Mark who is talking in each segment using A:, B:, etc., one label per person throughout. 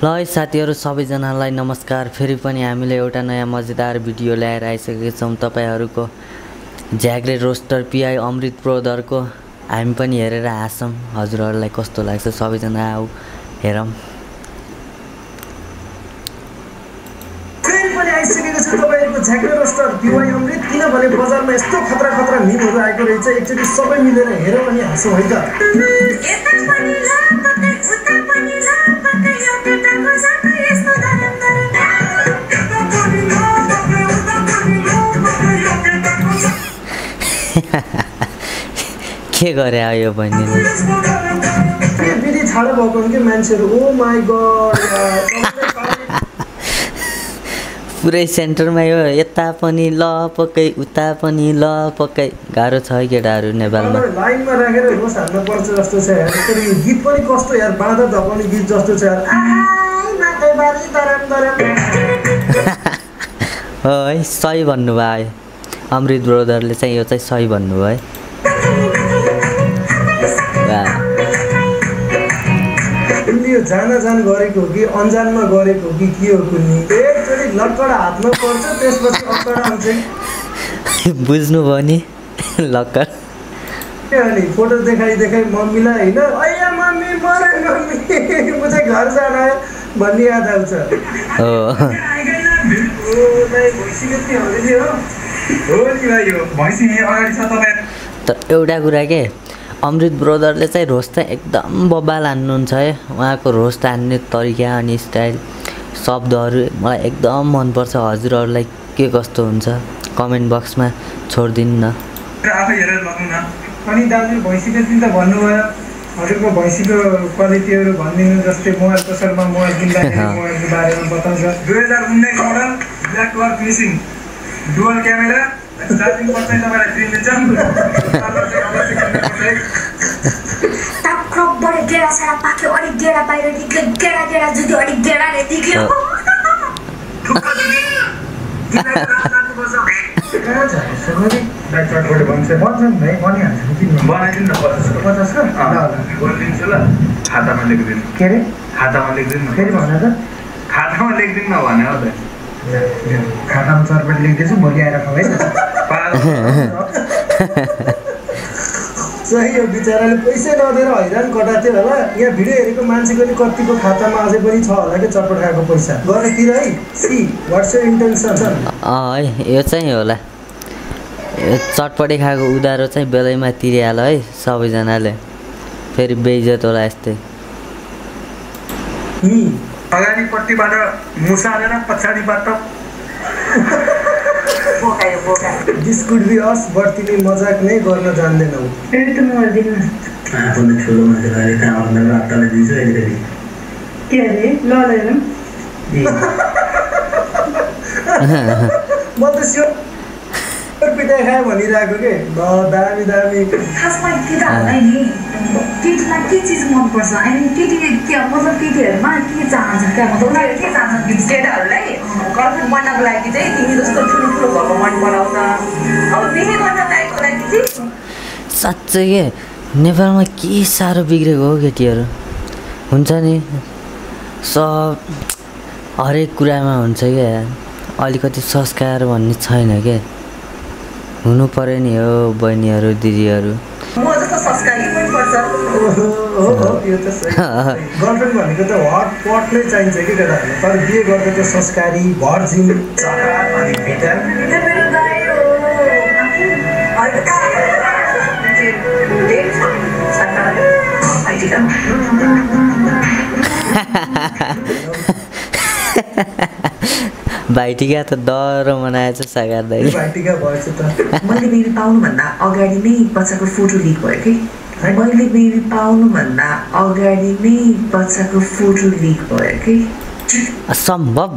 A: ल है साथीहरु सबैजनालाई नमस्कार। फेरि पनि हामीले एउटा नयाँ मजेदार भिडियो ल्याएर आइसकेका छौं तपाईहरुको ज्याग्रे रोस्टर पीआई अमृत ब्रदरको। हामी पनि हेरेर हाँसौं हजुरहरुलाई कस्तो लाग्छ। सबैजना आऊ हेरौं।
B: फेरि पनि आइसकेको छ तपाईहरुको ज्याग्रे रोस्टर पीआई अमृत। किनभने बजारमा यस्तो खतरा खतरा मिमहरु आएको रहेछ। एकचोटी सबै मिलेर हेरौं अनि हाँसौं है त।
A: के गरे आयो बहिनीले?
B: के बिडी छाडे भएको के मान्छेहरु। ओ माय गॉड
A: पुरै सेन्टरमा यो यता पनि ल पक्कै उता पनि ल पक्कै। गाह्रो छ है केटाहरु नेपालमा।
B: लाइनमा राखेर होस हाल्नु पर्छ जस्तो छ यार। तर यो गीत पनि कस्तो यार बाँधा धपाउने गीत जस्तो छ यार। आइ माकै बारी तरम तरम।
A: है सही भन्नुभयो अमृत ब्रदरले चाहिँ। यो चाहिँ सही भन्नुभयो है।
B: यो जान गरेको हो कि अनजानमा गरेको हो कि के हो कुनी। एकचोटी लक्कडा हातमा पर्छ त्यसपछि अक्कडा आउँछ।
A: बुझ्नु भयो नि लक्कड।
B: के अनि फोटो देखाइ मम्मीलाई हैन अయ్యా मम्मी मरे मम्मी म चाहिँ घर जान आयो भन्ने याद आउँछ।
A: हो
B: भाइ भइसक्यो नि हो नि भाइ हो भइसि अगाडि छ तपाईँ।
A: त एउटा कुरा के अमृत ब्रदरले चाहिँ रोस्ट चाहिँ एकदम बबाल हान्नुहुन्छ है। उहाँको रोस्ट हान्ने तरिका अनि स्टाइल शब्दहरू मलाई एकदम मनपर्छ। हजुरहरूलाई के कस्तो हुन्छ कमेन्ट बक्समा छोडिदिनु न।
B: आफै हेरेर भन्नु न। अनि दाजु भैँसीको दिन त भन्नुभयो हजुरको भैँसीको क्वालिटीहरू भनिदिनु। जस्तै मोबाइल पसलमा मोबाइल किन्दाखेरि मोबाइलको बारेमा बताउँछ। 2019 model black colour finishing dual camera charging पर्छ तपाईलाई फ्री मिल्छ।
C: ताक्रो बडे गेडा सारा पाक्यो अनि गेडा बाहिर निक्ल्यो। गेडा जुदी अनि गेडाले निक्ल्यो।
B: ठुक्क दिदी किन रात बस्छ कहाँ छ सगरी ब्याक चटपट भन्छ भन्छन् भाइ भनिहाल्छ किन बनाइदिनु न 50 को ल बोलिदिन्छु ल। खातामा लेखिदिनु। के रे खातामा लेखिदिनु। फेरि भन त। खातामा लेखिदिनु न भने हो त। खातामा चटपट लेख्दैछु भोलि आएर खाऊ है। सही हो बिचराले पैसै नदिएर हैरान कटाथ्यो होला। यहाँ भिडियो हेरेको मान्छेको नि कतिको खातामा अझै पनि छ होला के चटपट खाएको पैसा। गरेतिर है सी व्हाट्स योर इन्टेन्सन।
A: है यो चाहिँ होला यो चटपटी खाएको उधारो चाहिँ बेलैमा तिरिहाल है सबैजनाले। फेरि बेइज्जत होला यस्तै।
B: अगाडिपट्टिबाट मुसा हालेर पछाडिबाट बोका this could be us but तिमी मजाक नै गर्न जान्दैनौ।
C: फेरि त म गर्दिन।
D: आफूले ठुलो मान्छेलाई काम गर्न रातले दिन्छु अहिले।
C: के रे ल हेरौँ।
B: म त स्योर पिटाइ खायो भनिरहेको के दामी दामी।
C: खासमा केटाहरूलाई नि केटीलाई के चिज मनपर्छ अनि केटी के मतलब केटीहरूमा के चाहन्छ क्या मतलब उनीहरूले के चाहन्छ केटाहरूलाई गर्लफ्रेन्ड बन्नको लागि चाहिँ तिमी जस्तो ठुलो ठुलो घरको मन पराउँछ। अब बिहे गर्न लागेको लागि चाहिँ
A: साँच्चै के नेपालमा के साह्रो बिग्रेको हो केटीहरू। हुन्छ नि सब हरेक कुरामा हुन्छ क्या अलिकति संस्कार भन्ने छैन के। हुनु पर्यो नि हो बहिनीहरू दिदीहरू।
C: म जस्तो संस्कारी मनपर्छ।
B: यो त सही। गर्लफ्रेन्ड भनेको त हट पट नै चाहिन्छ कि केटाहरूलाई। तर बिहे गर्दा त संस्कारी भर्जिन चका अनि पिटा
A: भाइटिका त डर मनाएछ सागर दाइले।
B: भाइटिका भएछ त।
E: मैले बेबी पाउनुभन्दा अगाडि नै बच्चाको फोटो लिक भयो कि। मैले बेबी पाउनुभन्दा अगाडि नै बच्चाको फोटो लिक भयो कि।
A: असम्भव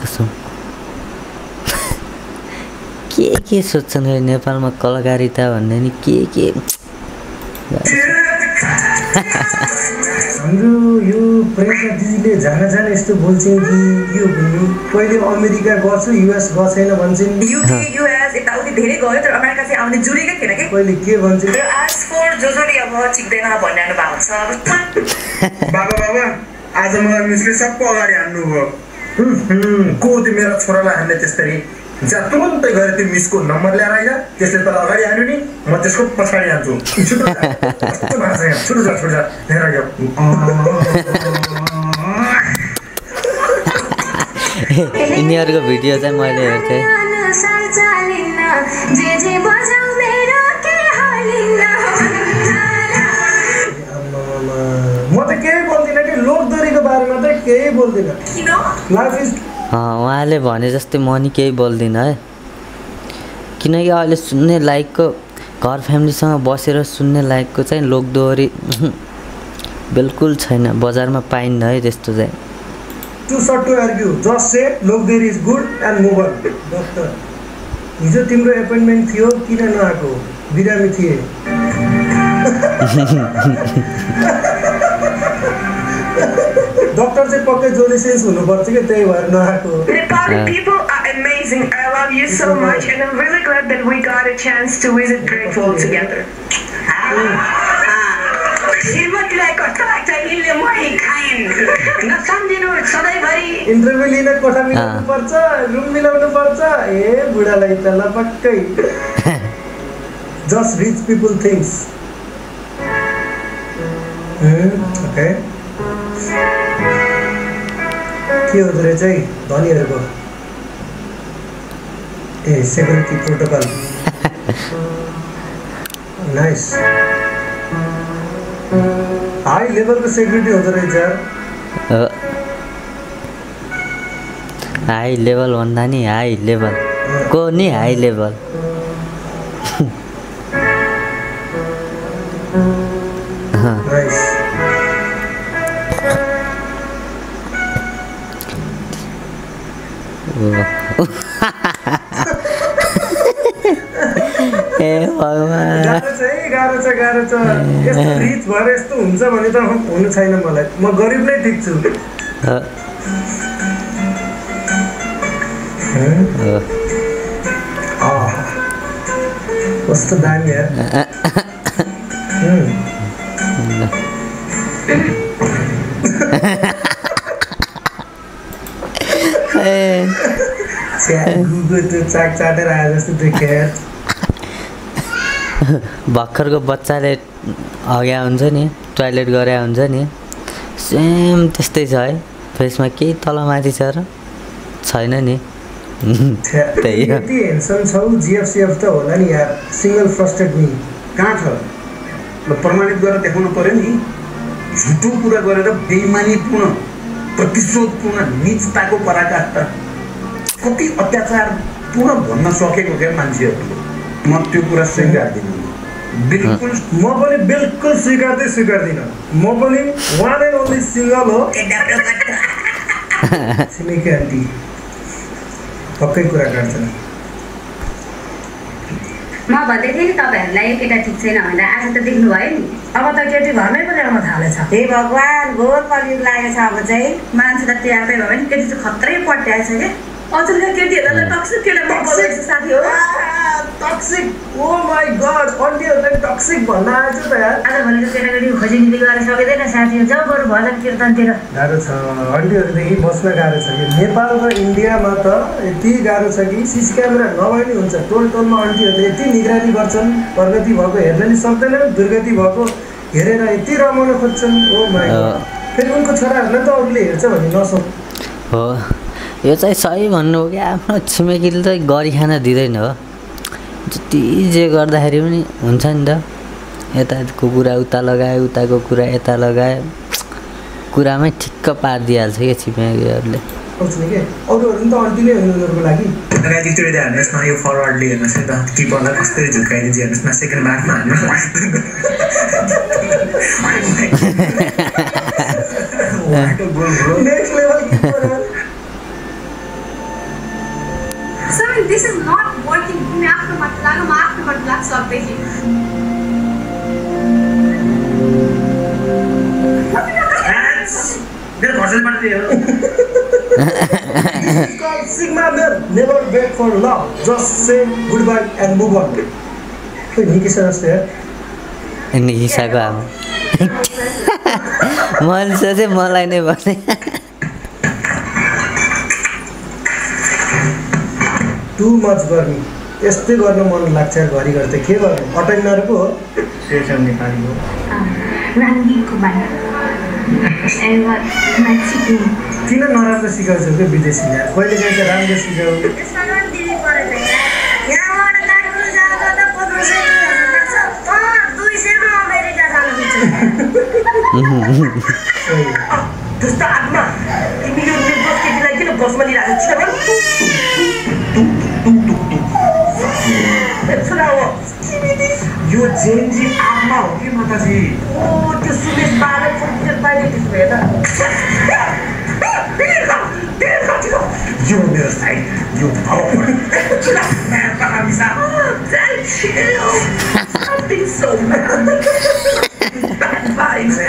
A: कसम। के सोच्छन् नेपालमा कलाकारिता भन्ने नि के
B: हाम्रो यो प्रेरणा दिदीले जान यस्तो बोल्छन् कि यो पहिले अमेरिका गएको युएस गएको छैन भन्छन्।
E: युके युएस यताउति धेरै गयो तर अमेरिका चाहिँ आउने जुरेकै थिएन के।
B: पहिले के भन्छन्
E: आज फोर जोजोले अब चिक्दैन भनिरहनु भएको छ।
B: बाबा आज मलाई मिसले सबको अगाडि हान्नु भयो को त्यो मेरो छोरालाई हान्ने त्यसरी जा तुरुन्तै गएर त्यो मिसको नम्बर ल्याएर आइज त्यसले तल अगाडि हान्यो नि म त्यसको पछाडि हान्छु छुटो जा हेर यो
A: यिनीहरूको भिडियो चाहिँ मैले हेर्थेँ
F: म त केही बोल्दिनँ कि लोकदोरीको बारेमा त केही बोल्दिनँ लाइफ इज
A: उहाँले भने जस्तै म नि केही बोल्दिनँ है किनकि अहिले सुन्ने लायकको घर फ्यामिलीसँग बसेर सुन्ने लायकको चाहिँ लोकदोहोरी बिल्कुल छैन बजारमा पाइन्न है त्यस्तो चाहिँ
F: to sort to argue just say Lokdohori is good and move on doctor हिजो तिम्रो एपोइन्टमेन्ट थियो किन नआएको बिरामी थिए डक्टर चाहिँ पक्कै जोलिसेन्स हुनुपर्छ कि त्यही भएर नआएको
E: Nepali people are amazing. I love you so much and I'm really glad that we got a chance to visit Great Wall together. श्रीमतीलाई कस्तो लाग्छ यिनले मही खाइन् नसम्झिनु सधैँभरि
F: इन्टरभ्यू लिन कोठा मिलाउनु पर्छ रुम मिलाउनु पर्छ ए बुढालाई त ल पक्कै just rich people things okay के हुँदो रहेछ है धनीहरूको ए सेक्युरिटी प्रोटोकल नाइस हाई लेभलको सेक्युरिटी हुँदो रहेछ
A: हाई लेभल भन्दा नि हाई लेभल को नि हाई लेभल
F: नाइस
A: ए भगवान्
F: गाह्रो छ यस्तो रिच भएर यस्तो हुन्छ भने त हुनु छैन मलाई म गरिब नै ठिक छु कस्तो दामी यार चाक चाटेर आए जस्तो देखे
A: भर्खरको बच्चाले अघि हुन्छ नि टोइलेट गरे हुन्छ नि सेम त्यस्तै छ है फेसमा केही तलमाथि छ र छैन नि त्यही हो
F: यति हेन्सम छौ जिएफसिएफ त होला नि यार सिंगल फ्रस्टेड मी
B: कहाँ छ ल प्रमाणित गरेर देखाउनु पर्यो नि झुटो कुरा गरेर बेइमानीपूर्ण प्रतिशोधपूर्ण नीचताको पराकाष्ठा कति अत्याचारपूर्ण भन्न सकेको क्या मान्छेहरू म त्यो कुरा स्वीकार्दिनँ बिल्कुल
F: म पनि बिल्कुल स्वीकार्दिनँ म पनि वान एन्ड ओन्ली सिङ्गल हो छिमेकी आन्टी पक्कै कुरा गर्छन्
C: म भन्दै थिएँ नि तपाईँहरूलाई यो केटा ठिक छैन भनेर आज त देख्नुभयो नि अब त केटी घरमै पनि आउन थालेछ हे भगवान् घोर कलियुग लागेछ अब चाहिँ मान्छे त त्यागै भयो भने केटी चाहिँ खत्रै पट्याएछ क्या अचेलका केटीहरूलाई त टक्सिक केटा मन पर्छ साथी हो
F: टक्सिक ओ माई गड अन्टीहरूलाई टक्सिक भन्न आएछ त यार
C: आजभोलिको केटाकेटी खोजिनिली गरेर सकिँदैन साथीहरू जाऊ बरु भजन कीर्तनतिर
F: गाह्रो छ अन्टीहरूदेखि बस्न गाह्रो छ कि नेपाल र इन्डियामा त यति गाह्रो छ कि सिसी क्यामेरा नभए नि हुन्छ टोल टोलमा अन्टीहरूले यति निगरानी गर्छन् प्रगति भएको हेर्न नि सक्दैनन् दुर्गति भएको हेरेर यति रमाउन खोज्छन् ओ माई गड फेरि उनको छोराहरूलाई त अरूले हेर्छ भन्ने नसोच
A: हो यो चाहिँ सही भन्नु हो कि आफ्नो छिमेकीले चाहिँ गरिखान दिँदैन हो जति जे गर्दाखेरि पनि हुन्छ नि त यताको कुरा उता लगाए उताको कुरा यता लगाए कुरामै ठिक्क पारिदिइहाल्छ क्या छिमेकीहरूले
F: अरूहरू नि त अन्टी नै हुनु उनीहरूको लागि
D: रातिचोटि हान्नुहोस् न यो फरवर्डले हेर्नुहोस् न त किपरलाई कसरी झुकाइदिन्छ हेर्नुहोस् न सेकेन्ड बारमा
F: next level keeper
C: Sir, this is not working. मैं आपको मतलब सकते हैं।
D: मेरे घर से पढ़ते हो।
F: Sigma men never beg for love. Just say goodbye and move on. कोई नहीं किसी रास्ते है?
A: नहीं किसी का मैले सोचेँ मलाई नै भने
F: टु मच गर्ने यस्तै गर्नु मन लाग्छ घरि घरि त के गर्नु अटैनर पो हो
D: सेसन नेपाली हो
C: राङ्गीको बानी
F: किन नराम्रो सिकाउँछौ कि विदेशीले कहिले काहीँ चाहिँ राम्रो सिकाऊ
E: जस्तो आत्मा तिमी यो निर्दोष केटीलाई किन बसमा लिइरहेको छ यो जेनजी आत्मा हो कि माताजी त्यो सुरेश बाह्र बाहिर त्यसो भए त यो मेरो साइड यो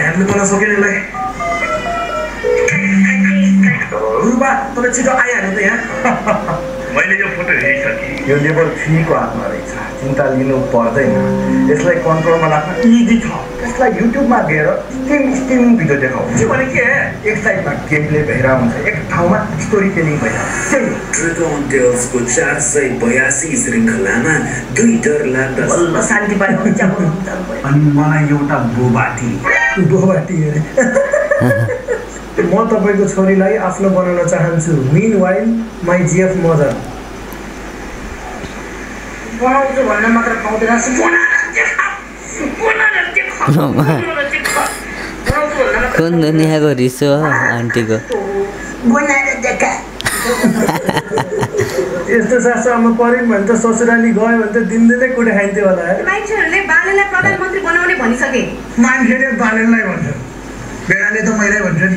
E: हामीले गर्न सकेन यसलाई रुबा तपाईँ छिटो आइहाल्नु त यहाँ
B: मैले यो फोटो हेरिसकेँ
D: यो लेभल 3 को आत्मा रहेछ चिन्ता लिनु पर्दैन यसलाई कन्ट्रोलमा राख्न इजी छ यसलाई युट्युबमा गएर स्टिम भिडियो देखाउँछ
E: भने के
D: एक साइडमा गेम प्ले भइरहेको हुन्छ एक ठाउँमा स्टोरी टेलिङ भइरहेको
G: ड्रागन टेल्सको 482 श्रृङ्खलामा 2 डर लाग्दा
E: शान्ति पाए
D: अनि मलाई एउटा बोबाटी
F: अरे म तपाईँको छोरीलाई आफ्नो बनाउन चाहन्छु meanwhile my GF mother
E: बनाउँछु भन्न मात्र पाउँदैन
A: कुन दुनियाँको रिस हो आन्टीको
F: यस्तो सासुआमा पऱ्यो भने त ससुराली गयो भने त दिनदिनै कुटे खाइन्थ्यो होला
C: मान्छेहरूले बालेलाई प्रधानमन्त्री बनाउने भनिसके
B: मान्छेले बालेलाई भन्छ बेडाले त मैलाई भन्छ नि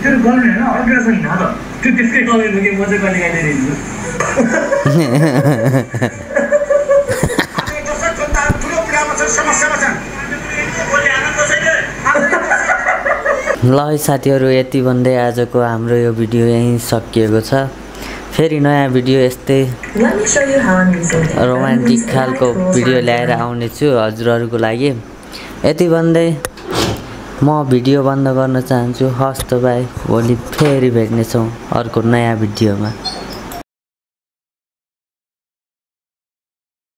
B: त्यो गर्नु होइन अर्को छैन त
E: त्यो त्यसकै कमेन्ट हो कि म चाहिँ कहिले काहीँ दिन्छु
A: ल है साथीहरू यति भन्दै आजको हाम्रो यो भिडियो यहीँ सकिएको छ फेरि नयाँ भिडियो यस्तै रोमान्टिक खालको भिडियो ल्याएर आउनेछु हजुरहरूको लागि यति भन्दै म भिडियो बन्द गर्न चाहन्छु हस्त बाई भोलि फेरि भेट्नेछौँ अर्को नयाँ भिडियोमा